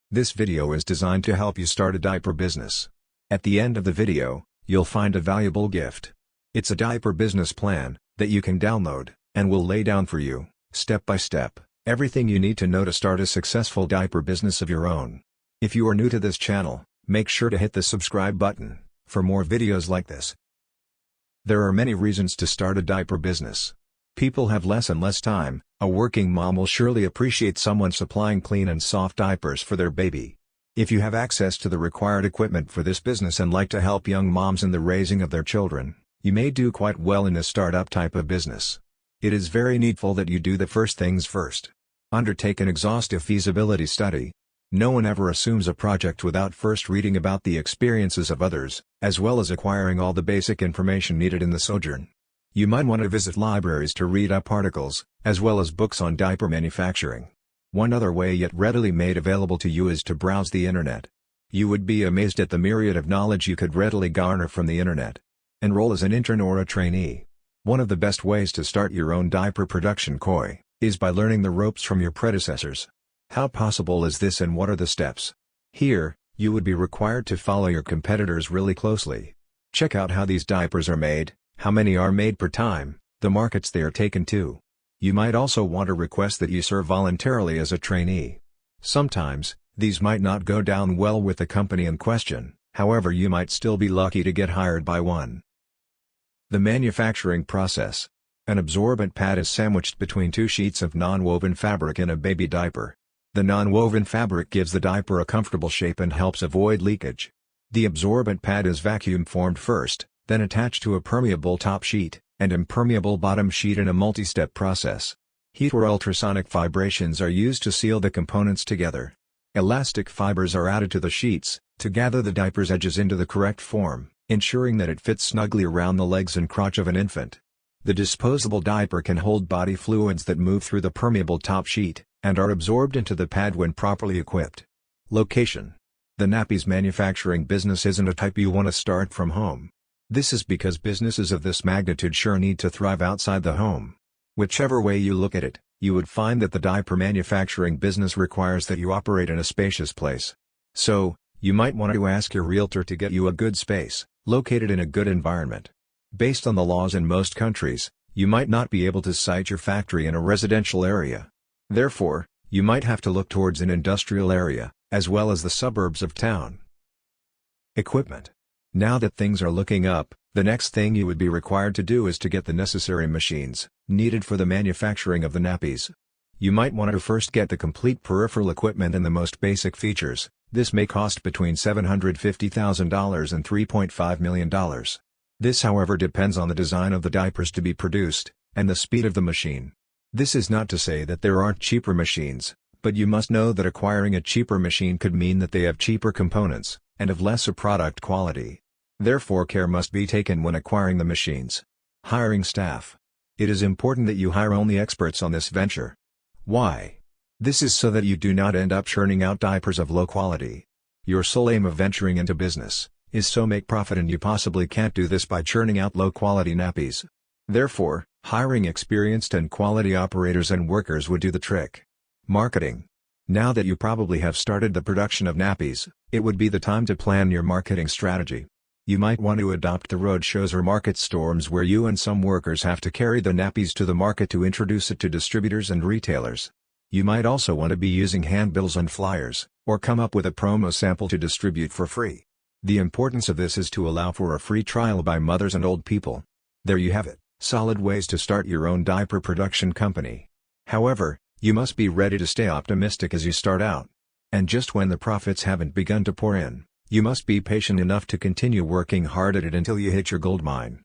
This video is designed to help you start a diaper business. At the end of the video, you'll find a valuable gift. It's a diaper business plan that you can download, and will lay down for you, step by step, everything you need to know to start a successful diaper business of your own. If you are new to this channel, make sure to hit the subscribe button for more videos like this. There are many reasons to start a diaper business. People have less and less time. A working mom will surely appreciate someone supplying clean and soft diapers for their baby. If you have access to the required equipment for this business and like to help young moms in the raising of their children, you may do quite well in this startup type of business. It is very needful that you do the first things first. Undertake an exhaustive feasibility study. No one ever assumes a project without first reading about the experiences of others, as well as acquiring all the basic information needed in the sojourn. You might want to visit libraries to read up articles, as well as books on diaper manufacturing. One other way yet readily made available to you is to browse the internet. You would be amazed at the myriad of knowledge you could readily garner from the internet. Enroll as an intern or a trainee. One of the best ways to start your own diaper production is by learning the ropes from your predecessors. How possible is this and what are the steps? Here, you would be required to follow your competitors really closely. Check out how these diapers are made, how many are made per time, the markets they are taken to. You might also want to request that you serve voluntarily as a trainee. Sometimes, these might not go down well with the company in question, however you might still be lucky to get hired by one. The manufacturing process. An absorbent pad is sandwiched between two sheets of non-woven fabric in a baby diaper. The non-woven fabric gives the diaper a comfortable shape and helps avoid leakage. The absorbent pad is vacuum-formed first, then attached to a permeable top sheet, and impermeable bottom sheet in a multi-step process. Heat or ultrasonic vibrations are used to seal the components together. Elastic fibers are added to the sheets, to gather the diaper's edges into the correct form, ensuring that it fits snugly around the legs and crotch of an infant. The disposable diaper can hold body fluids that move through the permeable top sheet, and are absorbed into the pad when properly equipped. Location. The nappies manufacturing business isn't a type you want to start from home. This is because businesses of this magnitude sure need to thrive outside the home. Whichever way you look at it, you would find that the diaper manufacturing business requires that you operate in a spacious place. So, you might want to ask your realtor to get you a good space, located in a good environment. Based on the laws in most countries, you might not be able to site your factory in a residential area. Therefore, you might have to look towards an industrial area, as well as the suburbs of town. Equipment. Now that things are looking up, the next thing you would be required to do is to get the necessary machines needed for the manufacturing of the nappies. You might want to first get the complete peripheral equipment and the most basic features. This may cost between $750,000 and $3.5 million. This however depends on the design of the diapers to be produced, and the speed of the machine. This is not to say that there aren't cheaper machines, but you must know that acquiring a cheaper machine could mean that they have cheaper components, and of lesser product quality. Therefore care must be taken when acquiring the machines. Hiring staff. It is important that you hire only experts on this venture. Why? This is so that you do not end up churning out diapers of low quality. Your sole aim of venturing into business is so make profit, and you possibly can't do this by churning out low quality nappies. Therefore, hiring experienced and quality operators and workers would do the trick. Marketing. Now that you probably have started the production of nappies, it would be the time to plan your marketing strategy. You might want to adopt the road shows or market storms where you and some workers have to carry the nappies to the market to introduce it to distributors and retailers. You might also want to be using handbills and flyers, or come up with a promo sample to distribute for free. The importance of this is to allow for a free trial by mothers and old people. There you have it, solid ways to start your own diaper production company. However, you must be ready to stay optimistic as you start out. And just when the profits haven't begun to pour in, you must be patient enough to continue working hard at it until you hit your gold mine.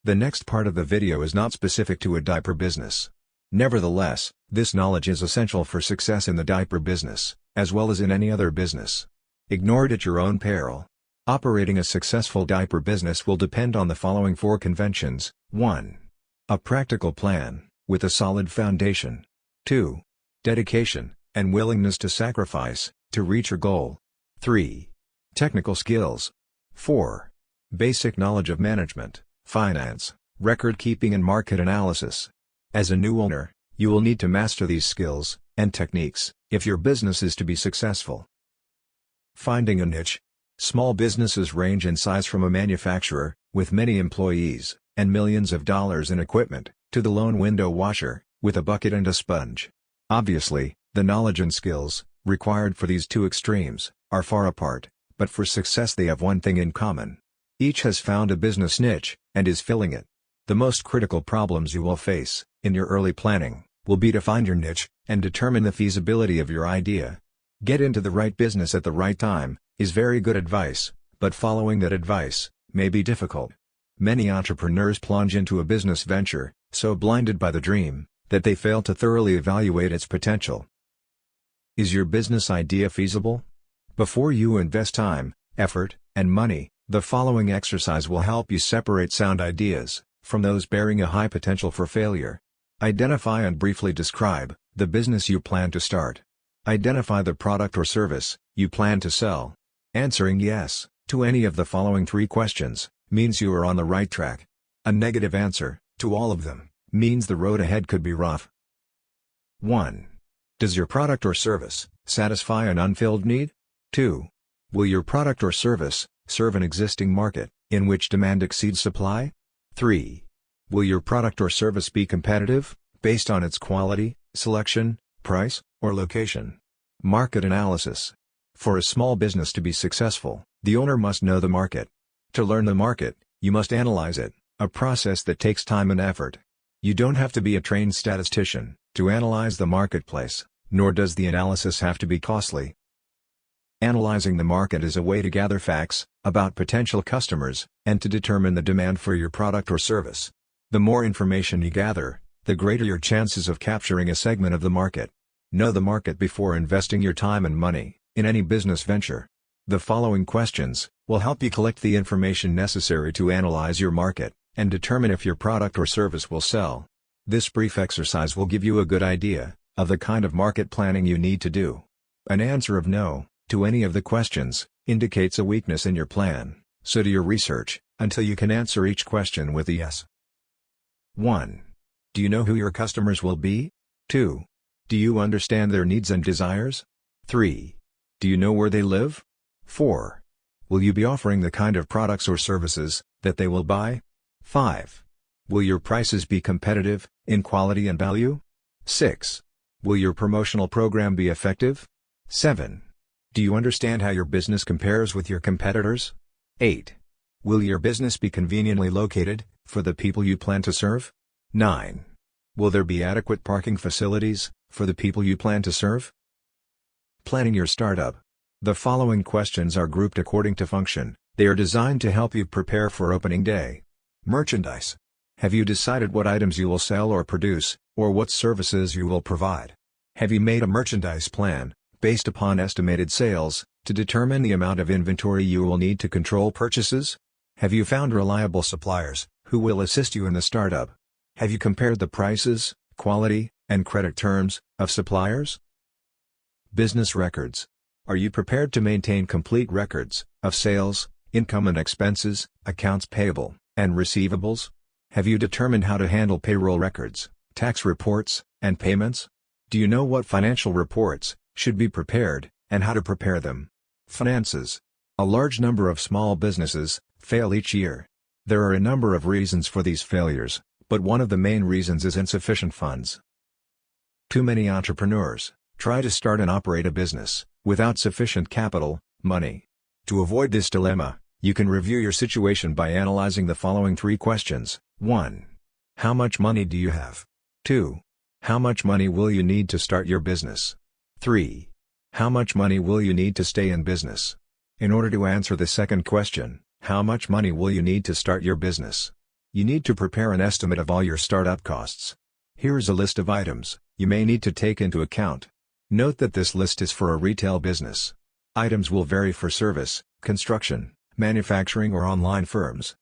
The next part of the video is not specific to a diaper business. Nevertheless, this knowledge is essential for success in the diaper business, as well as in any other business. Ignore it at your own peril. Operating a successful diaper business will depend on the following 4 conventions. 1. A practical plan, with a solid foundation. 2. Dedication, and willingness to sacrifice, to reach your goal. 3. Technical skills. 4. Basic knowledge of management, finance, record keeping and market analysis. As a new owner, you will need to master these skills and techniques, if your business is to be successful. Finding a niche. Small businesses range in size from a manufacturer, with many employees, and millions of dollars in equipment, to the lone window washer, with a bucket and a sponge. Obviously, the knowledge and skills, required for these two extremes, are far apart, but for success they have one thing in common. Each has found a business niche, and is filling it. The most critical problems you will face, in your early planning, will be to find your niche, and determine the feasibility of your idea. Get into the right business at the right time, is very good advice, but following that advice, may be difficult. Many entrepreneurs plunge into a business venture, so blinded by the dream, that they fail to thoroughly evaluate its potential. Is your business idea feasible? Before you invest time, effort, and money, the following exercise will help you separate sound ideas from those bearing a high potential for failure. Identify and briefly describe the business you plan to start. Identify the product or service you plan to sell. Answering yes to any of the following 3 questions means you are on the right track. A negative answer to all of them means the road ahead could be rough. 1. Does your product or service satisfy an unfilled need? 2. Will your product or service serve an existing market in which demand exceeds supply? 3. Will your product or service be competitive based on its quality, selection, price, or location? Market analysis. For a small business to be successful, the owner must know the market. To learn the market, you must analyze it, a process that takes time and effort. You don't have to be a trained statistician to analyze the marketplace, nor does the analysis have to be costly. Analyzing the market is a way to gather facts about potential customers, and to determine the demand for your product or service. The more information you gather, the greater your chances of capturing a segment of the market. Know the market before investing your time and money in any business venture. The following questions will help you collect the information necessary to analyze your market, and determine if your product or service will sell. This brief exercise will give you a good idea of the kind of market planning you need to do. An answer of no to any of the questions indicates a weakness in your plan, so do your research until you can answer each question with a yes. 1. Do you know who your customers will be? 2. Do you understand their needs and desires? 3. Do you know where they live? 4. Will you be offering the kind of products or services that they will buy? 5. Will your prices be competitive in quality and value? 6. Will your promotional program be effective? 7. Do you understand how your business compares with your competitors? 8. Will your business be conveniently located for the people you plan to serve? 9. Will there be adequate parking facilities for the people you plan to serve? Planning your startup. The following questions are grouped according to function. They are designed to help you prepare for opening day. Merchandise. Have you decided what items you will sell or produce, or what services you will provide? Have you made a merchandise plan, based upon estimated sales, to determine the amount of inventory you will need to control purchases? Have you found reliable suppliers, who will assist you in the startup? Have you compared the prices, quality, and credit terms of suppliers? Business records. Are you prepared to maintain complete records of sales, income and expenses, accounts payable, and receivables? Have you determined how to handle payroll records, tax reports, and payments? Do you know what financial reports should be prepared, and how to prepare them? Finances. A large number of small businesses fail each year. There are a number of reasons for these failures, but one of the main reasons is insufficient funds. Too many entrepreneurs try to start and operate a business without sufficient capital, money. To avoid this dilemma, you can review your situation by analyzing the following 3 questions. 1. How much money do you have? 2. How much money will you need to start your business? 3. How much money will you need to stay in business? In order to answer the second question, how much money will you need to start your business? You need to prepare an estimate of all your startup costs. Here is a list of items you may need to take into account. Note that this list is for a retail business. Items will vary for service, construction, manufacturing or online firms.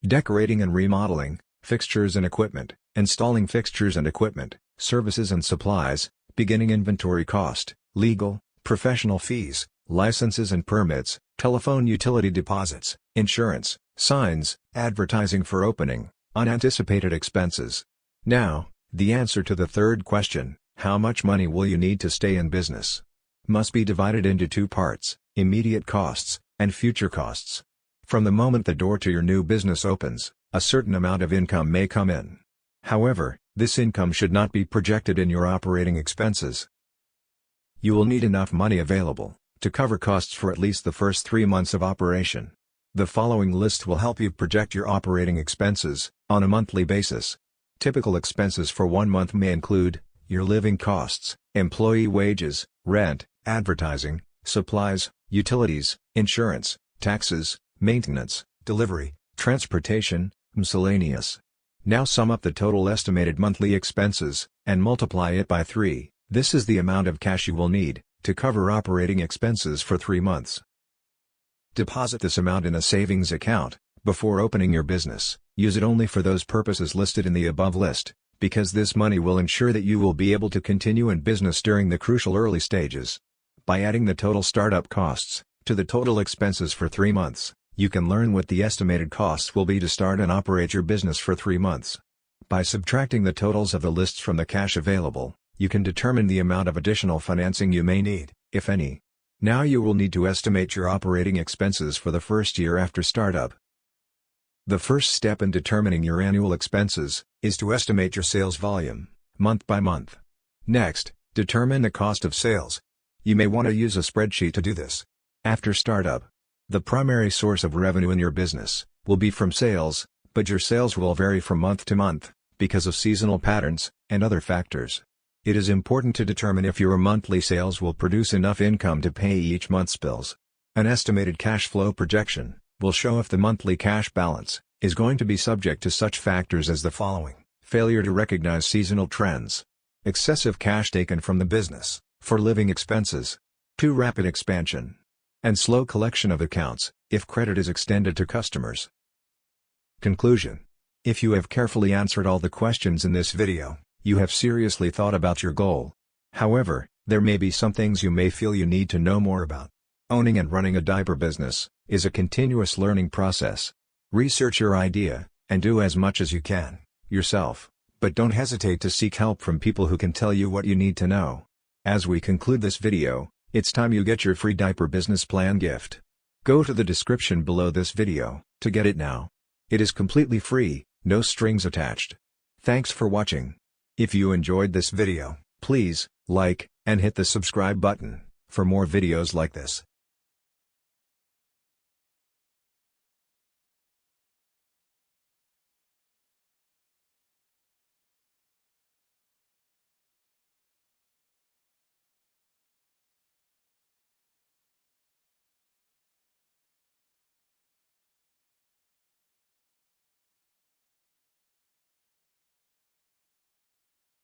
Decorating and remodeling, fixtures and equipment, installing fixtures and equipment, services and supplies, beginning inventory cost, legal, professional fees, licenses and permits, telephone utility deposits, insurance, signs, advertising for opening, unanticipated expenses. Now, the answer to the third question, How much money will you need to stay in business? Must be divided into two parts: immediate costs and future costs. From the moment the door to your new business opens, a certain amount of income may come in. However, this income should not be projected in your operating expenses. You will need enough money available to cover costs for at least the first 3 months of operation. The following list will help you project your operating expenses on a monthly basis. Typical expenses for 1 month may include your living costs, employee wages, rent, advertising, supplies, utilities, insurance, taxes, maintenance, delivery, transportation, miscellaneous. Now sum up the total estimated monthly expenses and multiply it by 3. This is the amount of cash you will need to cover operating expenses for 3 months. Deposit this amount in a savings account before opening your business. Use it only for those purposes listed in the above list, because this money will ensure that you will be able to continue in business during the crucial early stages. By adding the total startup costs to the total expenses for 3 months, you can learn what the estimated costs will be to start and operate your business for 3 months. By subtracting the totals of the lists from the cash available, you can determine the amount of additional financing you may need, if any. Now you will need to estimate your operating expenses for the first year after startup. The first step in determining your annual expenses is to estimate your sales volume, month by month. Next, determine the cost of sales. You may want to use a spreadsheet to do this. After startup, the primary source of revenue in your business will be from sales, but your sales will vary from month to month because of seasonal patterns and other factors. It is important to determine if your monthly sales will produce enough income to pay each month's bills. An estimated cash flow projection will show if the monthly cash balance is going to be subject to such factors as the following: failure to recognize seasonal trends, excessive cash taken from the business for living expenses, too rapid expansion, and slow collection of accounts if credit is extended to customers. Conclusion: if you have carefully answered all the questions in this video, you have seriously thought about your goal. However, there may be some things you may feel you need to know more about. Owning and running a diaper business is a continuous learning process. Research your idea, and do as much as you can, yourself, but don't hesitate to seek help from people who can tell you what you need to know. As we conclude this video, it's time you get your free diaper business plan gift. Go to the description below this video to get it now. It is completely free, no strings attached. Thanks for watching. If you enjoyed this video, please like and hit the subscribe button for more videos like this.